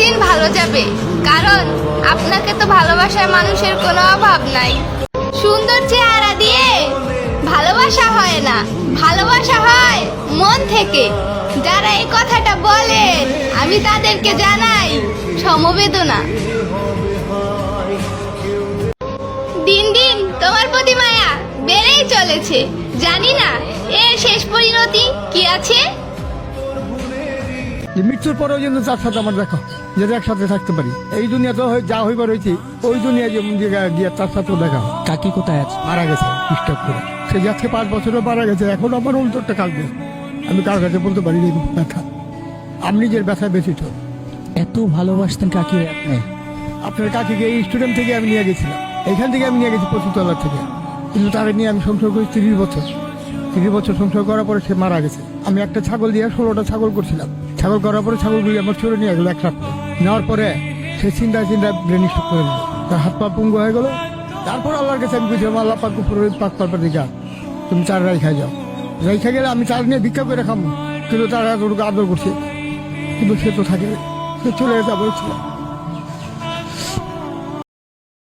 দিন ভালো যাবে, কারণ আপনাকে তো ভালোবাসার মানুষের কোনো অভাব নাই। সুন্দর চেহারা দিয়ে ভালোবাসা হয় না, ভালোবাসা হয় মন থেকে। যারা এই কথাটা বলেন আমি তাদেরকে জানাই সমবেদনা। দিন দিন তোমার প্রতি মায়া বেড়েই চলেছে, জানি না এর শেষ পরিণতি কি আছে। মৃত্যুর পরেও যেন তার সাথে আমার দেখা, যাতে একসাথে থাকতে পারি। এই দুনিয়াতে যা হইবার হয়েছে, ওই দুনিয়া যেমন গিয়ে তার সাথেও দেখা হয়। কাকি কোথায় আছে? মারা গেছে ডিস্টার্ব করে। সে আজকে 5 বছরও মারা গেছে, এখন আমার অন্তরটা কাঁদবে। আমি কার কাছে বলতে পারি না ব্যথা, আমি নিজের ব্যথা ব্যথিত। এত ভালোবাসতেন কাকি আপনি? আপনার কাকিকে এই স্টুডিয়াম থেকে আমি নিয়ে গেছিলাম, এখান থেকে আমি নিয়ে গেছি 25 থেকে, কিন্তু তাকে নিয়ে আমি সংসার করি 30 বছর সংসার করার পরে সে মারা গেছে। আমি একটা ছাগল দিয়ে 16টা ছাগল করছিলাম। ছাগল করার পরে ছাগলগুলি আমার চলে নিয়ে গেলো এক রাত্রে। নেওয়ার পরে সে চিন্তায় ব্রেন স্ট্রোক করে দিল, তার হাত পা পঙ্গু হয়ে গেলো। তারপর আল্লাহর কাছে আমি বুঝলাম, আল্লাহ পাক পাক পারপা দিকা তুমি চার রাইখা যাও। রাইখা গেলে আমি চার নিয়ে ভিক্ষা করে খাবো, কিন্তু তারা এতটুকু আদর করছে, কিন্তু সে তো থাকে, সে চলে যাবে।